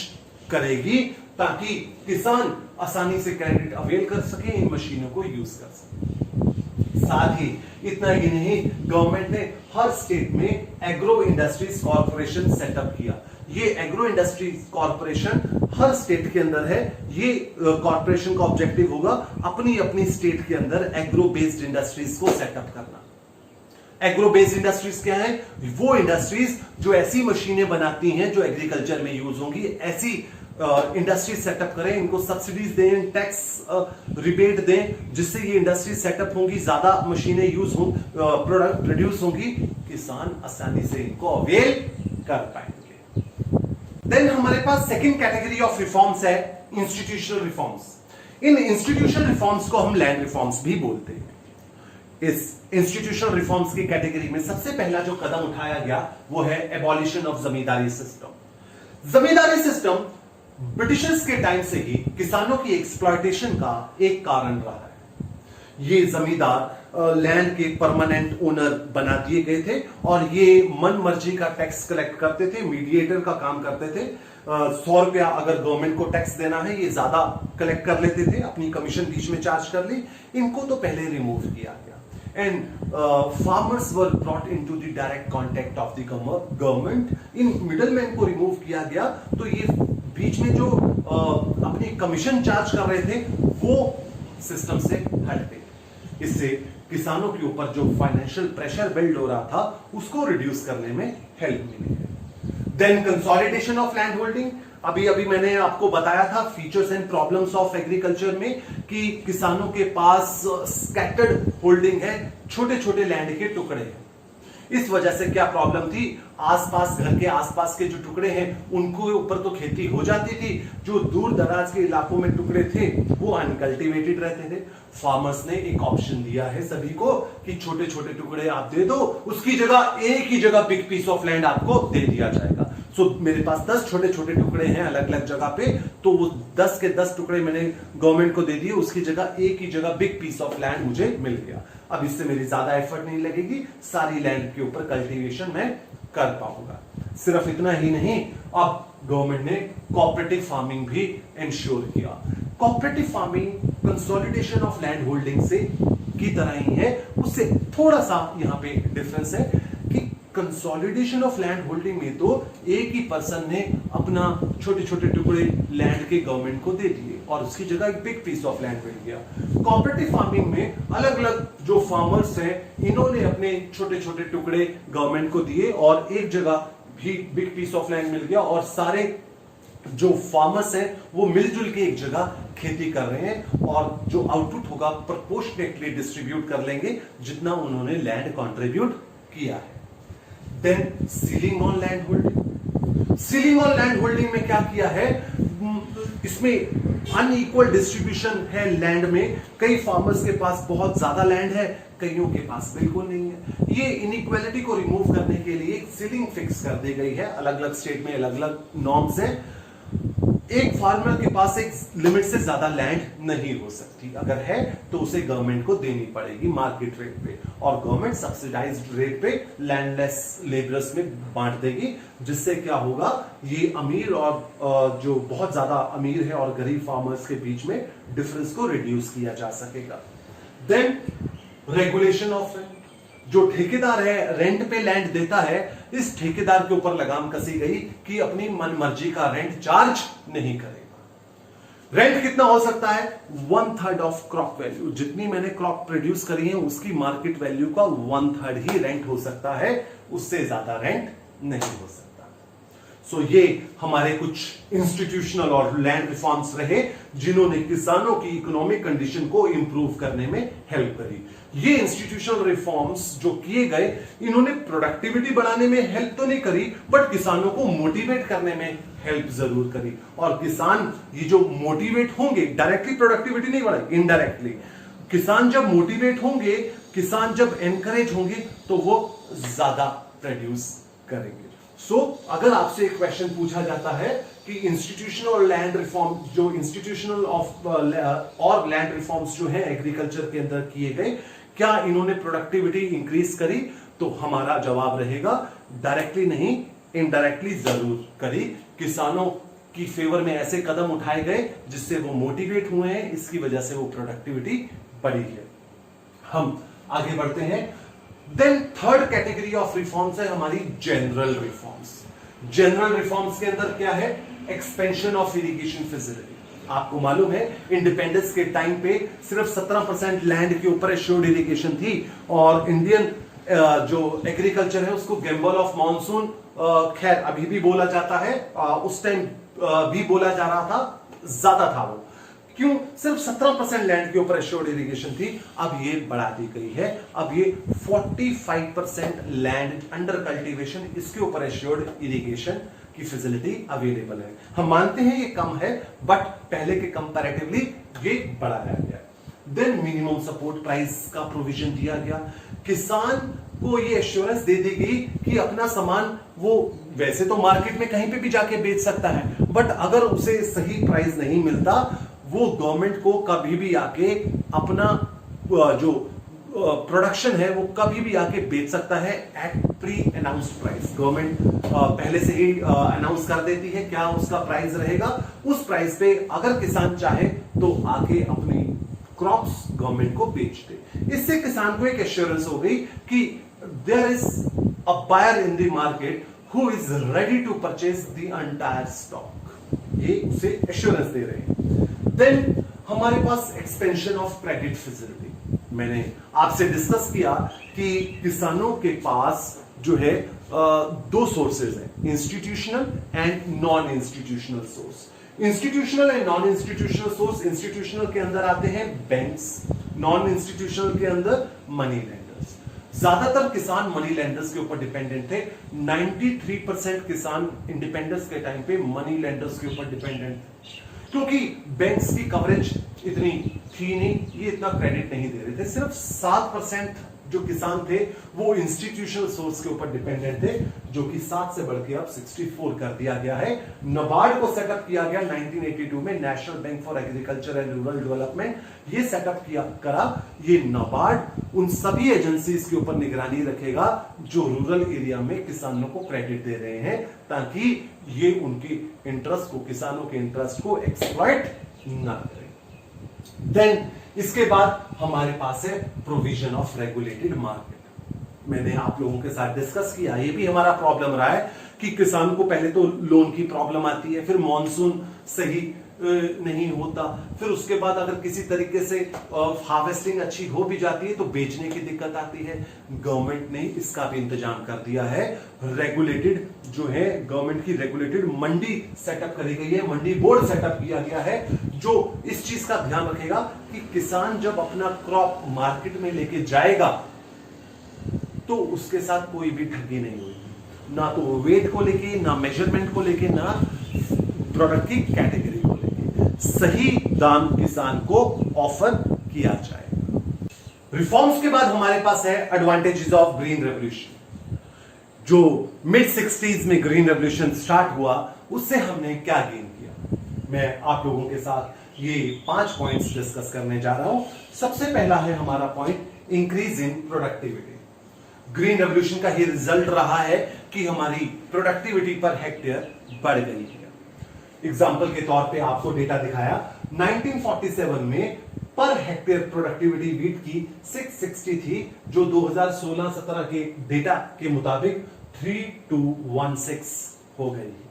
करेगी ताकि किसान आसानी से क्रेडिट अवेल कर सके, इन मशीनों को यूज कर सके। साथ ही इतना ही नहीं, गवर्नमेंट ने हर स्टेट में एग्रो इंडस्ट्रीज कॉर्पोरेशन सेटअप किया। ये एग्रो इंडस्ट्रीज कॉर्पोरेशन हर स्टेट के अंदर है। ये कॉर्पोरेशन का ऑब्जेक्टिव होगा अपनी अपनी स्टेट के अंदर एग्रो बेस्ड इंडस्ट्रीज को सेटअप करना। एग्रो बेस्ड इंडस्ट्रीज क्या है, वो इंडस्ट्रीज जो ऐसी मशीनें बनाती हैं जो एग्रीकल्चर में यूज होंगी, ऐसी इंडस्ट्रीज सेटअप करें, इनको सब्सिडीज दें, टैक्स रिबेट दें, जिससे ये इंडस्ट्रीज सेटअप होंगी, ज्यादा मशीनें यूज हो, प्रोडक्ट प्रोड्यूस होंगी, किसान आसानी से इनको अवेल कर पाएंगे। देन हमारे पास सेकंड कैटेगरी ऑफ रिफॉर्म्स है इंस्टीट्यूशनल रिफॉर्म्स। इन इंस्टीट्यूशनल रिफॉर्म्स को हम लैंड रिफॉर्म्स भी बोलते हैं। इस इंस्टीट्यूशनल रिफॉर्म्स की कैटेगरी में सबसे पहला जो कदम उठाया गया वो है abolition of zamindari system. Zamindari system Britishers के टाइम से ही किसानों की एक्सप्लॉयटेशन का एक कारण रहा है। ये जमींदार लैंड के परमानेंट ओनर बना दिए गए थे और ये मन मर्जी का टैक्स कलेक्ट करते थे, मीडिएटर का काम करते थे। 100 रुपया अगर गवर्नमेंट को टैक्स देना है, ये ज्यादा कलेक्ट कर लेते थे, अपनी कमीशन बीच में चार्ज कर ली। इनको तो पहले रिमूव किया गया and farmers were brought into the direct contact of the government. In middleman को रिमूव किया गया तो ये बीच में जो अपनी कमीशन चार्ज कर रहे थे वो सिस्टम से हट गए। इससे किसानों के ऊपर जो फाइनेंशियल प्रेशर बिल्ड हो रहा था उसको रिड्यूस करने में हेल्प मिली है। Then consolidation of land holding. अभी मैंने आपको बताया था features and problems of agriculture में कि किसानों के पास स्कैटर्ड होल्डिंग है, छोटे छोटे लैंड के टुकड़े हैं। इस वजह से क्या प्रॉब्लम थी, आसपास घर के आसपास के जो टुकड़े हैं उनको ऊपर तो खेती हो जाती थी, जो दूर दराज के इलाकों में टुकड़े थे वो अनकल्टिवेटेड रहते थे। फार्मर्स ने एक ऑप्शन दिया है सभी को कि छोटे छोटे टुकड़े आप दे दो, उसकी जगह एक ही जगह बिग पीस ऑफ लैंड आपको दे दिया जाएगा। सो मेरे पास 10 छोटे छोटे टुकड़े हैं अलग अलग जगह पे, तो वो 10 के 10 टुकड़े मैंने गवर्नमेंट को दे दिए, उसकी जगह एक ही जगह बिग पीस ऑफ लैंड मुझे मिल गया। अब इससे मेरी ज्यादा एफर्ट नहीं लगेगी, सारी लैंड के ऊपर कल्टीवेशन मैं कर पाऊंगा। सिर्फ इतना ही नहीं, अब गवर्नमेंट ने कोऑपरेटिव फार्मिंग भी इंश्योर किया। Cooperative farming consolidation of land holding से की तरह ही है, उससे थोड़ा सा यहां पे डिफरेंस है कि कंसोलिडेशन ऑफ लैंड होल्डिंग में तो एक ही पर्सन ने अपना छोटे छोटे टुकड़े लैंड के गवर्नमेंट को दे दिए और उसकी जगह एक बिग पीस ऑफ लैंड मिल गया। कोऑपरेटिव फार्मिंग में अलग अलग जो फार्मर्स हैं इन्होंने अपने छोटे छोटे टुकड़े गवर्नमेंट को दिए और एक जगह भी बिग पीस ऑफ लैंड मिल गया और सारे जो फार्मर्स हैं वो मिलजुल के एक जगह खेती कर रहे हैं और जो आउटपुट होगा प्रोपोर्शनेटली डिस्ट्रीब्यूट कर लेंगे जितना उन्होंने लैंड कंट्रीब्यूट किया है। Then ceiling on land holding. Ceiling on land holding में क्या किया है, इसमें अनइक्वल डिस्ट्रीब्यूशन है लैंड में। कई फार्मर्स के पास बहुत ज्यादा लैंड है, कईयों के पास बिल्कुल नहीं है। ये इनइक्वालिटी को रिमूव करने के लिए एक सीलिंग फिक्स कर दी गई है। अलग अलग स्टेट में अलग अलग नॉर्म्स हैं। एक फार्मर के पास एक लिमिट से ज्यादा लैंड नहीं हो सकती, अगर है तो उसे गवर्नमेंट को देनी पड़ेगी मार्केट रेट पे, और गवर्नमेंट सब्सिडाइज्ड रेट पे लैंडलेस लेबरर्स में बांट देगी, जिससे क्या होगा, ये अमीर और जो बहुत ज्यादा अमीर है और गरीब फार्मर्स के बीच में डिफरेंस को रिड्यूस किया जा सकेगा। Then regulation of rent. जो ठेकेदार है रेंट पे लैंड देता है, इस ठेकेदार के ऊपर लगाम कसी गई कि अपनी मनमर्जी का रेंट चार्ज नहीं करेगा। रेंट कितना हो सकता है, 1/3 ऑफ क्रॉप वैल्यू। जितनी मैंने क्रॉप प्रोड्यूस करी है उसकी मार्केट वैल्यू का 1/3 ही रेंट हो सकता है, उससे ज्यादा रेंट नहीं हो सकता। सो ये हमारे कुछ इंस्टीट्यूशनल और लैंड रिफॉर्म्स रहे जिन्होंने किसानों की इकोनॉमिक कंडीशन को इंप्रूव करने में हेल्प करी। ये इंस्टीट्यूशनल रिफॉर्म्स जो किए गए, इन्होंने प्रोडक्टिविटी बढ़ाने में हेल्प तो नहीं करी, बट किसानों को मोटिवेट करने में हेल्प जरूर करी। और किसान ये जो मोटिवेट होंगे, डायरेक्टली प्रोडक्टिविटी नहीं बढ़ाई, इनडायरेक्टली किसान जब मोटिवेट होंगे, किसान जब एनकरेज होंगे, तो वो ज्यादा प्रोड्यूस करेंगे। सो अगर आपसे एक क्वेश्चन पूछा जाता है कि इंस्टीट्यूशनल लैंड रिफॉर्म, जो इंस्टीट्यूशनल ऑफ और लैंड रिफॉर्म्स जो है एग्रीकल्चर के अंदर किए गए, क्या इन्होंने प्रोडक्टिविटी इंक्रीज करी, तो हमारा जवाब रहेगा डायरेक्टली नहीं, इनडायरेक्टली जरूर करी। किसानों की फेवर में ऐसे कदम उठाए गए जिससे वो मोटिवेट हुए हैं, इसकी वजह से वो प्रोडक्टिविटी बढ़ी है। हम आगे बढ़ते हैं। Then third category of reforms है हमारी जनरल रिफॉर्म्स। जनरल रिफॉर्म्स के अंदर क्या है, एक्सपेंशन ऑफ इरिगेशन फैसिलिटी। आपको मालूम है इंडिपेंडेंस के टाइम पे सिर्फ 17% लैंड के ऊपर एश्योर्ड इरिगेशन थी, और इंडियन जो एग्रीकल्चर है उसको गैम्बल ऑफ मॉनसून, खैर अभी भी बोला जाता है, उस टाइम भी बोला जा रहा था, ज्यादा था वो। क्यों, सिर्फ 17% लैंड के ऊपर एश्योर्ड इरिगेशन थी, अब ये बढ़ा दी गई है। अब ये 45% लैंड अंडर कल्टीवेशन, इसके ऊपर एश्योर्ड इरिगेशन की फैसिलिटी अवेलेबल है। हम मानते हैं ये कम है, बट पहले के कंपैरेटिवली ये बढ़ाया गया। देन मिनिमम सपोर्ट प्राइस का प्रोविजन दिया गया। किसान को ये एश्योरेंस दे दी गई कि अपना सामान वो वैसे तो मार्केट में कहीं पे भी जाके बेच सकता है, बट अगर उसे सही प्राइस नहीं मिलता, वो गवर्नमेंट को कभी भी आके अपना जो प्रोडक्शन है वो कभी भी आके बेच सकता है at pre announced price. Government पहले से ही अनाउंस कर देती है क्या उसका प्राइस रहेगा, उस प्राइस पे अगर किसान चाहे तो आके अपनी क्रॉप्स गवर्नमेंट को बेच दे। इससे किसान को एक एश्योरेंस हो गई कि there is a buyer in the market who is ready to purchase the entire stock. ये उसे एश्योरेंस दे रहे हैं। देन हमारे पास एक्सपेंशन ऑफ क्रेडिट फैसिलिटी। मैंने आपसे डिस्कस किया कि किसानों के पास जो है दो सोर्सेज हैं, institutional and non institutional source. Institutional and non institutional source, institutional के अंदर आते हैं बैंक्स, नॉन इंस्टीट्यूशनल के अंदर मनी लेंडर्स। ज्यादातर किसान मनी लेंडर्स के ऊपर डिपेंडेंट थे। 93% किसान इंडिपेंडेंस के टाइम पे मनी लेंडर्स के ऊपर डिपेंडेंट थे, क्योंकि बैंक्स की कवरेज इतनी थी नहीं, ये इतना क्रेडिट नहीं दे रहे थे। सिर्फ 7% जो किसान थे वो इंस्टीट्यूशनल सोर्स के ऊपर डिपेंडेंट थे, जो कि 7 से बढ़ के अब 64 कर दिया गया है। नबार्ड को सेटअप किया गया 1982 में, national bank for agriculture and rural development, ये सेटअप करा। ये नबार्ड उन सभी एजेंसीज के ऊपर निगरानी रखेगा जो रूरल एरिया में किसानों को क्रेडिट दे रहे हैं, ताकि ये उनके इंटरेस्ट को, किसानों के इंटरेस्ट को एक्सप्लॉइट ना करें। देन इसके बाद हमारे पास है प्रोविजन ऑफ रेगुलेटेड मार्केट। मैंने आप लोगों के साथ डिस्कस किया, ये भी हमारा प्रॉब्लम रहा है कि किसान को पहले तो लोन की प्रॉब्लम आती है, फिर मॉनसून सही नहीं होता, फिर उसके बाद अगर किसी तरीके से हार्वेस्टिंग अच्छी हो भी जाती है तो बेचने की दिक्कत आती है। गवर्नमेंट ने इसका भी इंतजाम कर दिया है। रेगुलेटेड जो है, गवर्नमेंट की रेगुलेटेड मंडी सेटअप करी गई है, मंडी बोर्ड सेटअप किया गया है, जो इस चीज का ध्यान रखेगा कि किसान जब अपना क्रॉप मार्केट में लेके जाएगा तो उसके साथ कोई भी ठगी नहीं होगी, ना तो वेट को लेके, ना मेजरमेंट को लेके, ना प्रोडक्ट की कैटेगरी को लेके। सही दाम किसान को ऑफर किया जाएगा। रिफॉर्म्स के बाद हमारे पास है एडवांटेजेस ऑफ ग्रीन रेवोल्यूशन। जो मिड 60s में ग्रीन रेवोल्यूशन स्टार्ट हुआ, उससे हमने क्या गेन किया, मैं आप लोगों के साथ ये 5 पॉइंट्स डिस्कस करने जा रहा हूं। सबसे पहला है हमारा point, increase in productivity. Green revolution का ही रिजल्ट रहा है कि हमारी प्रोडक्टिविटी पर हेक्टेयर बढ़ गई है। एग्जाम्पल के तौर पे आपको डेटा दिखाया, 1947 में पर हेक्टेयर प्रोडक्टिविटी वीट की 660 थी, जो 2016-17 के डेटा के मुताबिक 3216 हो गई है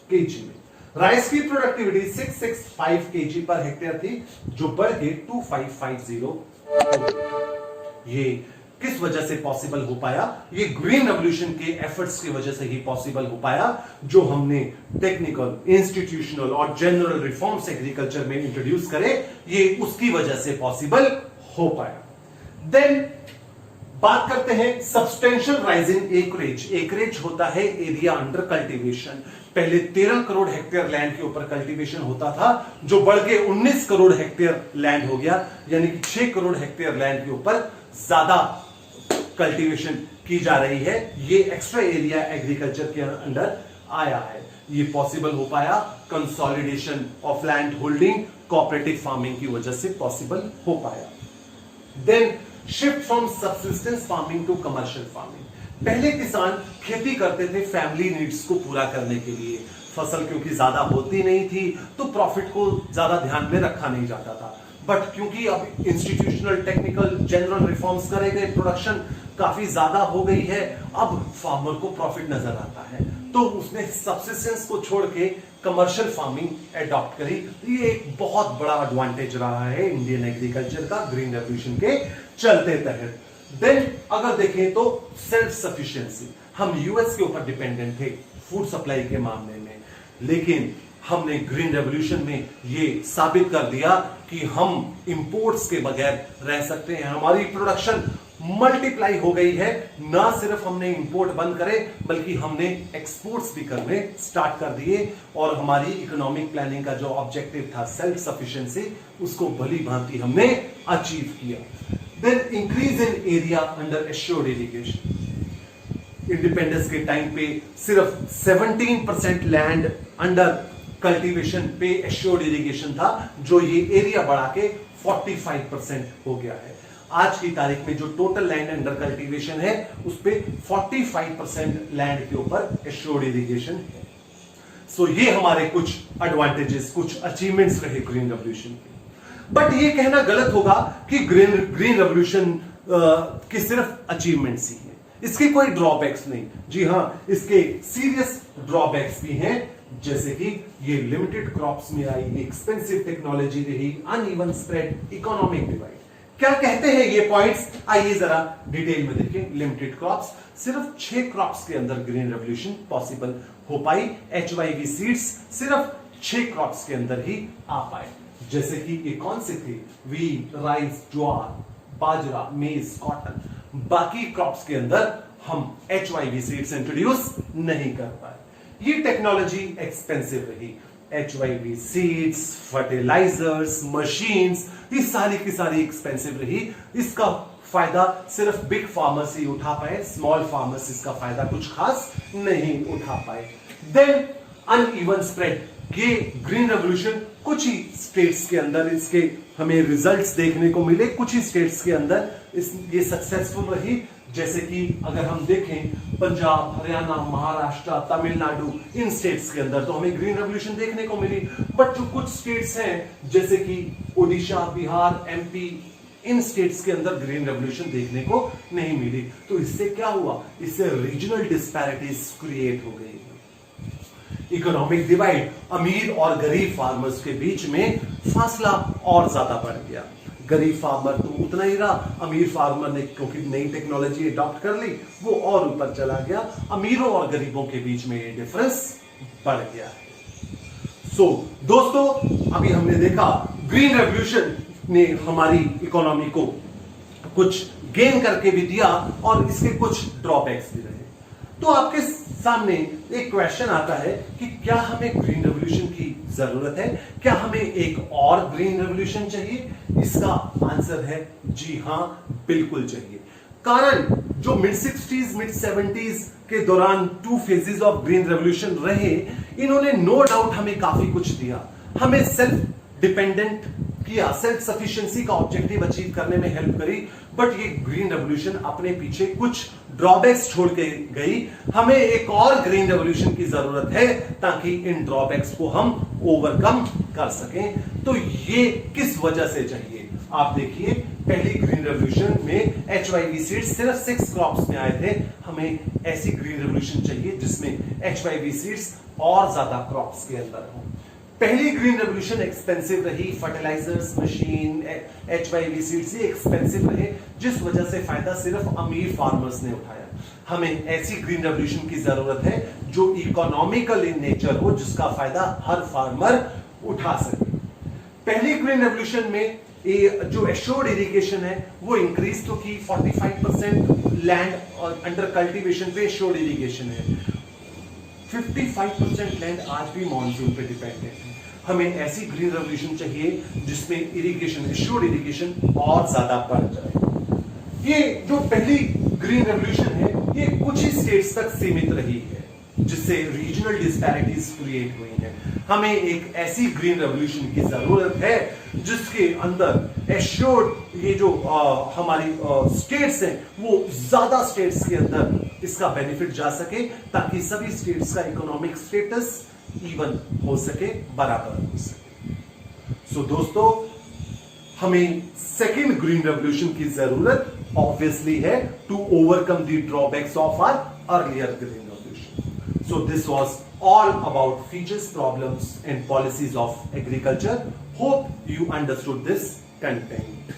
केजी में। राइस की प्रोडक्टिविटी 665 केजी पर हेक्टेयर थी, जो बढ़ के 2550 हो गई। ये किस वजह से पॉसिबल हो पाया? ये ग्रीन रेवोल्यूशन के एफर्ट्स की वजह से ही पॉसिबल हो पाया, जो हमने टेक्निकल, इंस्टीट्यूशनल और जनरल रिफॉर्म्स एग्रीकल्चर में इंट्रोड्यूस करे, ये उसकी वजह से पॉसिबल हो पाया। देन बात करते हैं substantial rise in acreage. Acreage होता है एरिया अंडर कल्टीवेशन। पहले 13 करोड़ हेक्टेयर लैंड के ऊपर कल्टीवेशन होता था, जो बढ़ के 19 करोड़ हेक्टेयर लैंड हो गया, यानी कि 6 करोड़ हेक्टेयर लैंड के ऊपर ज्यादा कल्टीवेशन की जा रही है। ये एक्स्ट्रा एरिया एग्रीकल्चर के अंडर आया है। ये पॉसिबल हो पाया consolidation of land holding, cooperative farming की वजह से पॉसिबल हो पाया। Then shift from subsistence farming to commercial farming. पहले किसान खेती करते थे फैमिली नीड्स को पूरा करने के लिए, फसल क्योंकि ज्यादा होती नहीं थी तो प्रॉफिट को ज्यादा ध्यान में रखा नहीं जाता था। बट क्योंकि अब इंस्टीट्यूशनल, टेक्निकल, जनरल रिफॉर्म्स करे गए, प्रोडक्शन काफी ज्यादा हो गई है, अब फार्मर को प्रॉफिट नजर आता है, तो उसने सब्सिस्टेंस को छोड़ के कमर्शियल फार्मिंग एडॉप्ट करी। ये एक बहुत बड़ा एडवांटेज रहा है इंडियन एग्रीकल्चर का ग्रीन रेवोल्यूशन के चलते तहत। देन अगर देखें तो सेल्फ सफिशिएंसी, हम यूएस के ऊपर डिपेंडेंट थे फूड सप्लाई के मामले में, लेकिन हमने ग्रीन रेवोल्यूशन में ये साबित कर दिया कि हम इंपोर्ट्स के बगैर रह सकते हैं। हमारी प्रोडक्शन मल्टीप्लाई हो गई है। ना सिर्फ हमने इंपोर्ट बंद करे, बल्कि हमने एक्सपोर्ट्स भी करने स्टार्ट कर दिए, और हमारी इकोनॉमिक प्लानिंग का जो ऑब्जेक्टिव था सेल्फ सफिशिएंसी, उसको भली भांति हमने अचीव किया। Then increase in area under assured irrigation. Independence के टाइम पे सिर्फ 17% लैंड अंडर कल्टीवेशन पे एश्योर्ड इरिगेशन था, जो ये एरिया बढ़ा के 45% हो गया है। आज की तारीख में जो टोटल लैंड अंडर कल्टीवेशन है, उस पे 45% लैंड के ऊपर एश्योर्ड इरिगेशन है। सो ये हमारे कुछ एडवांटेजेस, कुछ अचीवमेंट्स रहे ग्रीन रेवोल्यूशन के। बट ये कहना गलत होगा कि ग्रीन रेवोल्यूशन की सिर्फ अचीवमेंट्स ही है, इसके कोई ड्रॉबैक्स नहीं। जी हां, इसके सीरियस ड्रॉबैक्स भी हैं, जैसे कि ये लिमिटेड क्रॉप्स में आई, एक्सपेंसिव टेक्नोलॉजी रही, अनइवन स्प्रेड, इकोनॉमिक डिवाइड। क्या कहते हैं ये पॉइंट्स, आइए जरा डिटेल में देखें। लिमिटेड क्रॉप्स, सिर्फ 6 क्रॉप्स के अंदर ग्रीन रेवोल्यूशन पॉसिबल हो पाई। HYV सीड्स सिर्फ 6 क्रॉप्स के अंदर ही आ पाए, जैसे कि ये कौन से थे? वीट, राइस, ज्वार, बाजरा, मेज, कॉटन। बाकी क्रॉप्स के अंदर हम HYV सीड्स इंट्रोड्यूस नहीं कर पाए। ये टेक्नोलॉजी एक्सपेंसिव रही। HYV सीड्स, फर्टिलाइजर्स, मशीन्स, ये सारी की सारी एक्सपेंसिव रही। इसका फायदा सिर्फ बिग फार्मर्स ही उठा पाए, स्मॉल फार्मर्स इसका फायदा कुछ खास नहीं उठा पाए। देन अनइवन स्प्रेड, ये ग्रीन रेवोल्यूशन कुछ ही स्टेट्स के अंदर इसके हमें रिजल्ट्स देखने को मिले, कुछ ही स्टेट्स के अंदर ये सक्सेसफुल रही। जैसे कि अगर हम देखें पंजाब, हरियाणा, महाराष्ट्र, तमिलनाडु, इन स्टेट्स के अंदर तो हमें ग्रीन रेवोल्यूशन देखने को मिली। बट जो कुछ स्टेट्स हैं जैसे कि ओडिशा, बिहार, MP, इन स्टेट्स के अंदर ग्रीन रेवोल्यूशन देखने को नहीं मिली। तो इससे क्या हुआ? इससे रीजनल डिस्पैरिटीज क्रिएट हो गई, इकोनॉमिक डिवाइड, अमीर और गरीब फार्मर्स के बीच में फासला और ज्यादा बढ़ गया। गरीब फार्मर तो उतना ही रहा, अमीर फार्मर ने क्योंकि नई टेक्नोलॉजी अडॉप्ट कर ली वो और ऊपर चला गया। अमीरों और गरीबों के बीच में ये डिफरेंस बढ़ गया है। दोस्तों, अभी हमने देखा ग्रीन रेवोल्यूशन ने हमारी इकोनॉमी को कुछ गेन करके भी दिया और इसके कुछ ड्रॉबैक्स भी रहे। तो आपके सामने एक क्वेश्चन आता है कि क्या हमें ग्रीन रेवोल्यूशन की जरूरत है? क्या हमें एक और ग्रीन रेवोल्यूशन चाहिए? इसका आंसर है जी हां, बिल्कुल चाहिए। कारण जो मिड 60s, मिड 70s के दौरान 2 फेजेस ऑफ ग्रीन रेवोल्यूशन रहे, इन्होंने नो डाउट हमें काफी कुछ दिया, हमें सेल्फ डिपेंडेंट किया, सेल्फ सफिशिएंसी का ऑब्जेक्टिव अचीव करने में हेल्प करी। बट ये ग्रीन रेवोल्यूशन अपने पीछे कुछ ड्रॉबैक्स छोड़ के गई। हमें एक और ग्रीन रेवोल्यूशन की जरूरत है ताकि इन ड्रॉबैक्स को हम ओवरकम कर सकें। तो ये किस वजह से चाहिए? आप देखिए, पहली ग्रीन रेवोल्यूशन में HYV सीड्स सिर्फ 6 क्रॉप्स में आए थे। हमें ऐसी ग्रीन रेवोल्यूशन चाहिए जिसमें HYV सीड्स और ज्यादा क्रॉप्स के अंदर हो। पहली ग्रीन रेवोल्यूशन एक्सपेंसिव रही, fertilisers, machine, HYV seeds expensive रहे, जिस वजह से फायदा सिर्फ अमीर फार्मर्स ने उठाया। हमें ऐसी ग्रीन रेवोल्यूशन की जरूरत है जो इकोनॉमिकल इन नेचर हो, जिसका फायदा हर फार्मर उठा सके। पहली ग्रीन रेवोल्यूशन में जो एश्योर्ड इरिगेशन है वो इंक्रीज तो की, 45% लैंड अंडर कल्टीवेशन पे एश्योर्ड इरिगेशन है। 55% लैंड आज भी मॉनसून पे डिपेंडेंट है। हमें ऐसी ग्रीन रेवोल्यूशन चाहिए जिसमें इरिगेशन, एश्योर्ड इरिगेशन और ज्यादा बढ़ जाए। ये जो पहली ग्रीन रेवोल्यूशन है ये कुछ ही स्टेट्स तक सीमित रही है, जिससे रीजनल डिस्पैरिटीज क्रिएट हुई हैं। हमें एक ऐसी ग्रीन रेवोल्यूशन की जरूरत है जिसके अंदर एश्योर्ड ये जो हमारी स्टेट्स हैं वो ज्यादा स्टेट्स के अंदर इसका बेनिफिट जा सके, ताकि सभी स्टेट्स का इकोनॉमिक स्टेटस इवन हो सके, बराबर हो सके। दोस्तों, हमें सेकेंड ग्रीन रेवोल्यूशन की जरूरत ऑब्वियसली है to overcome the drawbacks of our earlier green revolution. So this was all about features, problems and policies of agriculture. Hope you understood this content.